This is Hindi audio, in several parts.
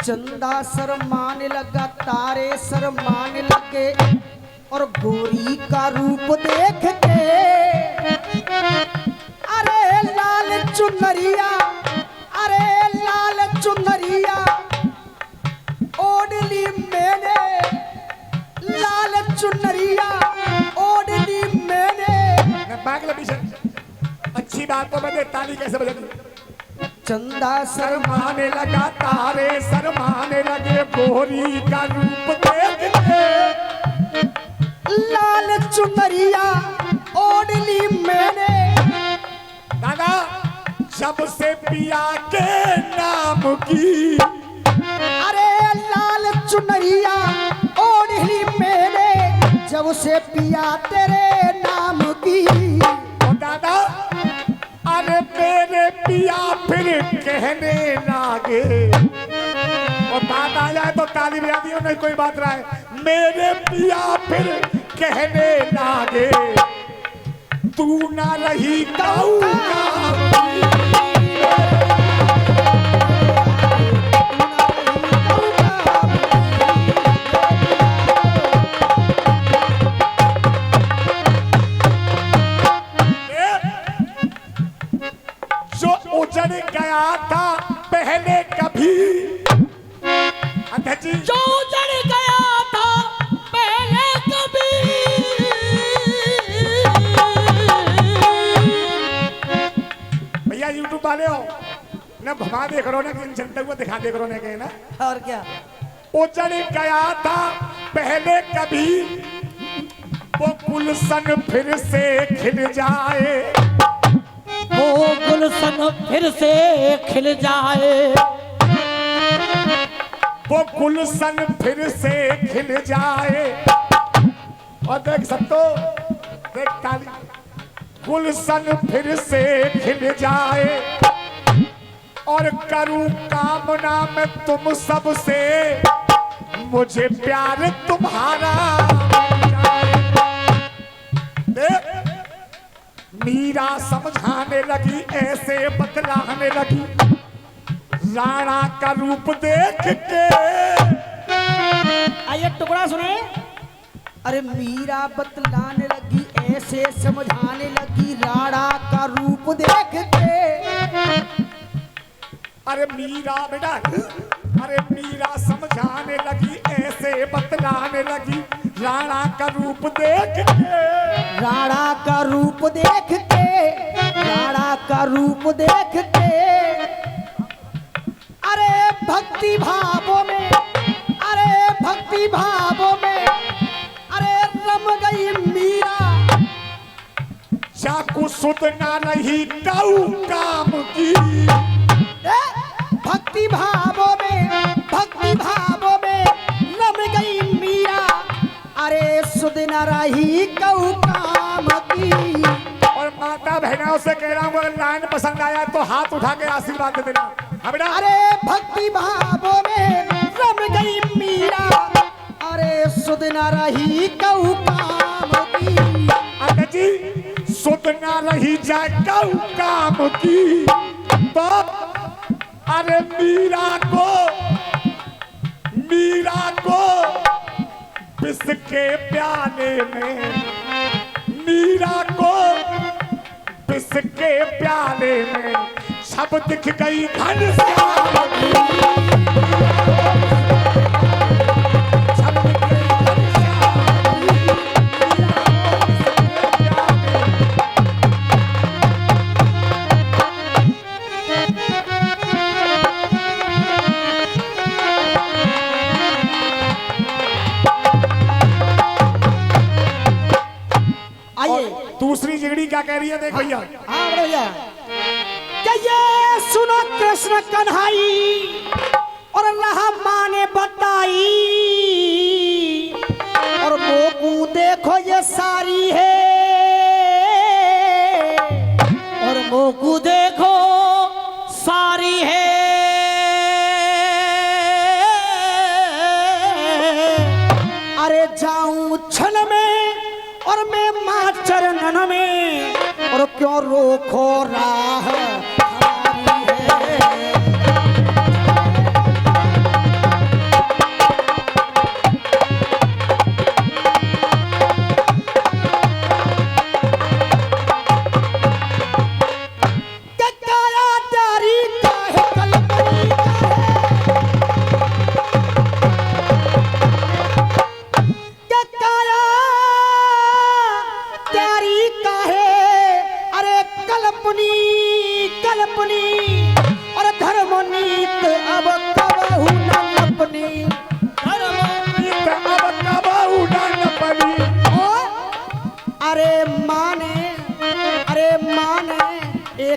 चंदा शरमाने लगा, तारे शरमाने लगे और गोरी का रूप देख के अरे लाल चुनरिया, अरे लाल चुनरिया ओढ़ ली मैंने, लाल चुनरिया ओढ़ ली मैंने। अच्छी बात तो मैंने ताली कैसे बजाई। चंदा शरमाने लगा, तारे शरमाने लगे, गोरी का रूप देख के लाल चुनरिया ओढ़ ली मैंने। दादा जब से पिया के नाम की, अरे लाल चुनरिया ओढ़ ली मैंने, जब से पिया तेरे नाम की। दादा अरे मेरे पिया फिर कहने लागे, और बात आ जाए तो ताली बजा दी, नहीं कोई बात रहा है। मेरे पिया फिर कहने लागे, तू ना रही काऊ उजड़ गया था पहले कभी। अध्यक्ष जी जो उजड़ गया था पहले कभी, भैया यूट्यूब वाले हो ना, भमा देख रहे हो ना, कि जनता को दिखा देख रहे हो ना, कहे ना। और क्या उजड़ गया था पहले कभी, वो गुलशन फिर से खिल जाए, वो गुलशन फिर से खिल जाए, वो गुलशन फिर से खिल जाए। और देख सकते हो, देख ताली, गुलशन फिर से खिल जाए, और करूं कामना मैं तुम सबसे, मुझे प्यार तुम्हारा देख। मीरा समझाने लगी, ऐसे बतलाने लगी, राणा का रूप देख के। आइए टुकड़ा सुने। अरे मीरा बतलाने लगी, ऐसे समझाने लगी, राणा का रूप देख के। अरे मीरा बेटा, अरे मीरा समझाने लगी, ऐसे बतलाने लगी, राणा का रूप देख के, राणा का रूप देख के, राणा का रूप देख के। अरे भक्ति भावों में, अरे भक्ति भावों में, अरे रम गई मीरा। चाकू सुध ना रही काऊ काम की, भक्ति भावों में, भक्ति भावों में रम गई मीरा। अरे सुध न रही कऊ काम की। और माता बहनों से कह रहा हूँ, अगर लाइन पसंद आया तो हाथ उठा के आशीर्वाद दे देना। हाँ बेटा। अरे भक्ति भावों में रम गई मीरा, अरे सुध न रही कऊ काम की। अरे जी सुध ना रही जाए कऊ काम की, तो अरे मीरा को विष के प्याले में, मीरा को विष के प्याले में सब दिख गई घनश्याम की। सब दिख गई घनश्याम दूसरी जिगड़ी क्या कह रही है, देख भैया। हाँ भैया, क्या ये सुनो कृष्ण कन्हई और अल्लाह माँ ने बताई, और मोकू देखो ये सारी है, और मोकू देखो सारी है। अरे जाऊं छन में और मैं माँ चरणन में, और क्यों रोको राह हमारी है।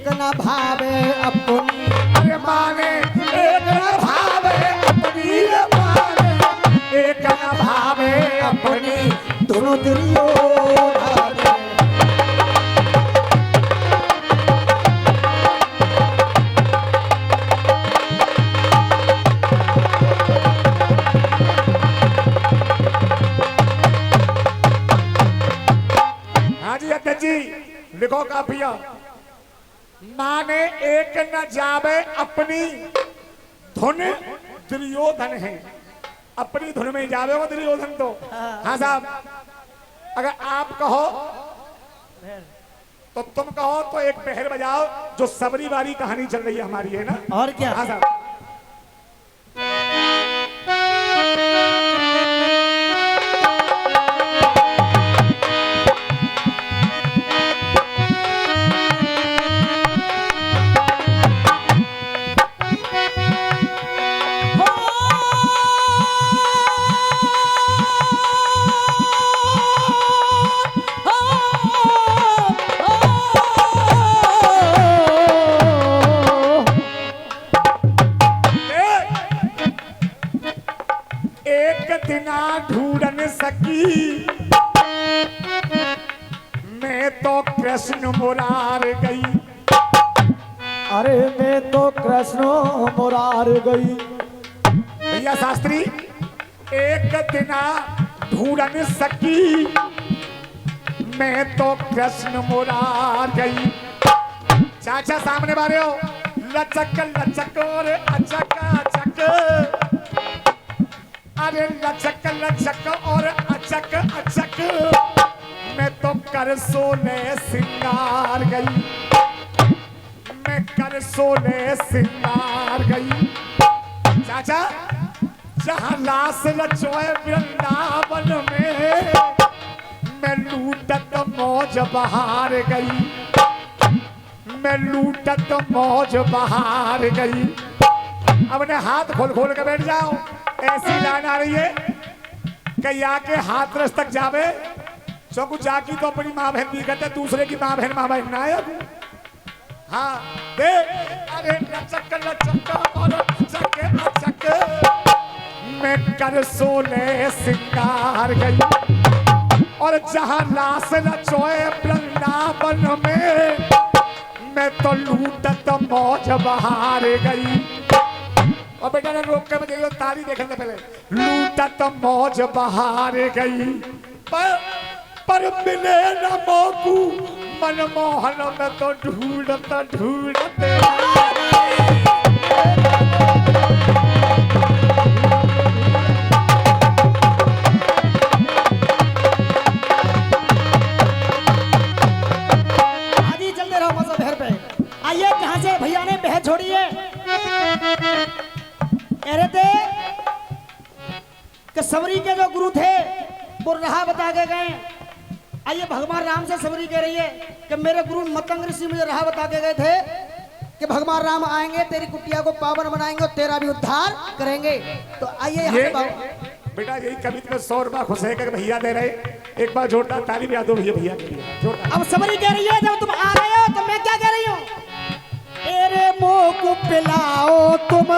एक न भावे अपनी अरे माने एक न भावे अपनी माने एक न भावे अपनी दोनों दुर्योधन हाँ जी अध्यक्ष जी लिखो काफिया माने एक न जावे अपनी धुन दुर्योधन है अपनी धुन में जावे वो दुर्योधन तो हाँ साहब अगर आप कहो तो तुम कहो तो एक पहर बजाओ जो सबरी वाली कहानी चल रही है हमारी है ना और क्या हाँ साहब ढूंढ न सकी मैं तो कृष्ण मुरार गई अरे मैं तो कृष्ण मुरार गई भैया शास्त्री एक दिन ढूंढ न सकी मैं तो कृष्ण मुरार गई चाचा सामने बारे हो लचक लचक और अचक अचक अरे लचक लचक और अचक अचक मैं तो कर सोने सिंगार गई मैं कर सोने सिंगार गई चाचा जहां लाश लचोए वृंदावन में मैं लूटत मौज बहार गई मैं लूटत मौज बहार गई अपने हाथ खोल खोल के बैठ जाओ ऐसी लाइन आ रही है कि आके हाथ रस तक जावे चौकू जाकी तो अपनी माँ बहन भी कहते दूसरे की माँ बहन ना है हाँ देख अरे लचक लचक और अचक अचक मैं कर सोने सिंगार गई और जहां लाश नचोए वृंदावन में मैं तो लूटत मौज बहार गई और बेटा ने रोक के मुझे ताली देखने से पहले लूटत मौज बहार गई पर मिले न मोकू मनमोहन में तो ढूंढत ढूंढत आदि चलते रहो मजा बहर पे आइए कहां से भैया ने बहर छोड़ी है अरे थे कि सबरी के जो गुरु थे वो राह बता के गए आइए भगवान राम से सबरी कह रही है कि मेरे गुरु मतंग ऋषि मुझे राह बता के गए थे कि भगवान राम आएंगे तेरी कुटिया को पावन बनाएंगे और तेरा भी उद्धार करेंगे तो आइए यहाँ से बेटा यही कभी में 100 रुपया खुश है कि भैया दे रहे एक बार जोरदार ताली भी दो भैया भैया के लिए जोरदार। अब सबरी कह रही है जब तुम आ रहे हो तो मैं क्या कह रही हूँ तेरे मुंह को पिलाओ तुम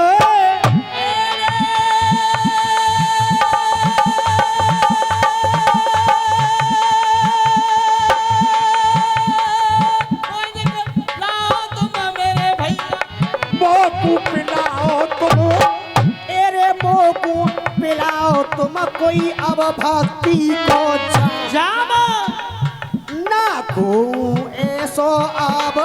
तुम कोई अब भक्ति को जामा ना को ऐसो अब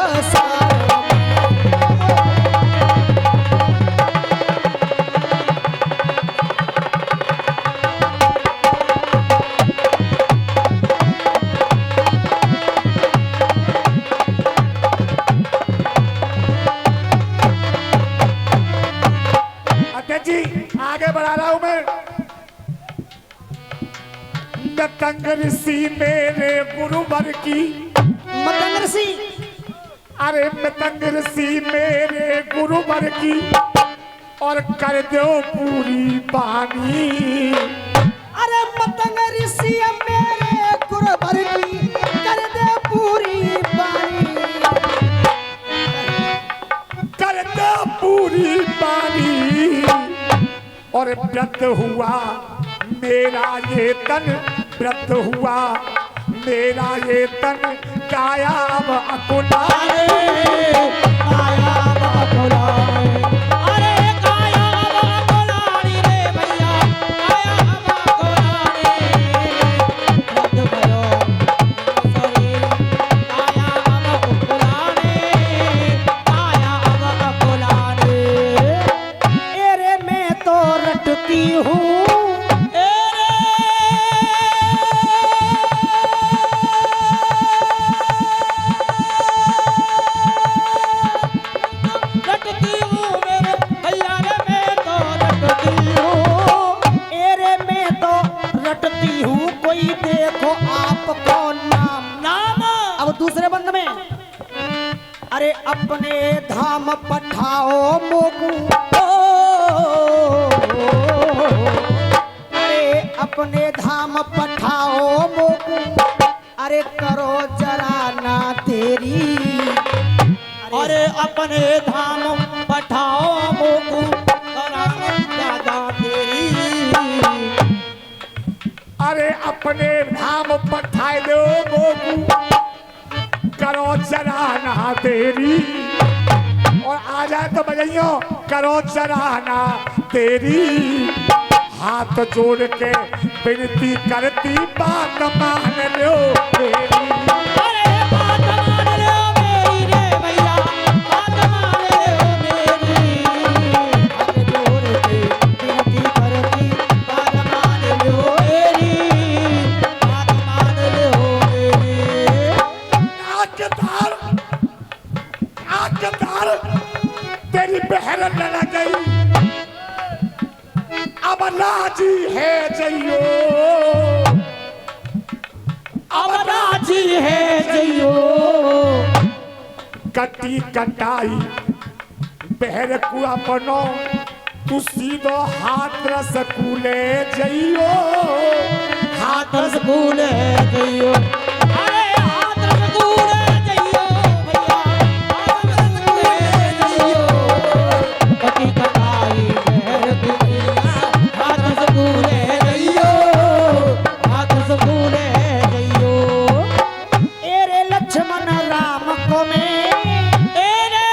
अध्यक्ष जी आगे बढ़ा रहा हूं मैं मतंग ऋषि मेरे गुरुवर की मतंग ऋषि अरे मतंग ऋषि मेरे गुरुवर की और कर दो पूरी पानी अरे मतंग ऋषि मेरे गुरुवर की कर दे पूरी पानी और व्रत हुआ मेरा ये तन, व्रत हुआ मेरा ये तन, काया अब अकुलाए, काया बाबुलाए। अरे काया बाबुलानी रे भैया, काया बाबुलानी। रद्द भयो शरीर, काया बाबुलानी, काया बाबुलानी। एरे मैं तो रटती हूँ, रटती हूँ मेरे भैया रे, मैं तो रटती हूँ। एरे मैं तो रटती हूँ, कोई देखो आपको नाम। नाम अब दूसरे बंद में, अरे अपने धाम पठाओ मोकू, अरे अपने धाम पठाओ मोकू, अरे करो जरा ना तेरी, अरे अपने धाम पठाओ मोकू, कराने दादा तेरी। अरे अपने धाम पठाए दो मोकू, करो चराना तेरी। और आ जाए तो बजाइयो, करो चराना तेरी। हाथ जोड़ के विनती करती, बात मान लो तेरी। अरे बात मान लो मेरी रे भैया, बात मान लो मेरी। हाथ जोड़ के विनती करती, बात मान लो मेरी, बात मान लो मेरी। आकदार तेरी बहन लड़ गई, अब राजी है जइयो, अब राजी है जइयो। कटी कटाई बहर को अपनो, तू सीधो हाथ रसकूले जइयो, हाथ रसगुल है जइयो। अरे हाथ रसगुल है जइयो भैया, हाथ रसगुल है जइयो। कटी कटाई बहर दुनिया, हाथ रसगुल है जइयो, हाथ रसगुल है जइयो। एरे लक्ष्मण राम को मैं, एरे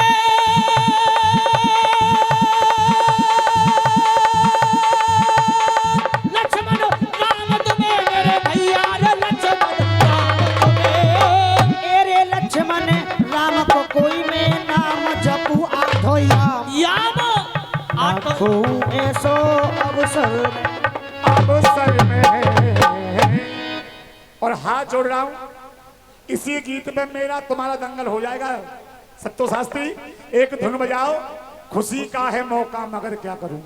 लक्ष्मण राम तुम्हें मेरे भैया रे, लक्ष्मण राम तुम्हें। एरे लक्ष्मण राम को कोई मैं नाम जपू आठो याम, याम आठो आठो ऐसो अवसर अवसर में। और हाथ जोड़ रहा हूं, इसी गीत में मेरा तुम्हारा दंगल हो जाएगा। सत्तो शास्त्री एक धुन बजाओ, खुशी का है मौका मगर क्या करूं।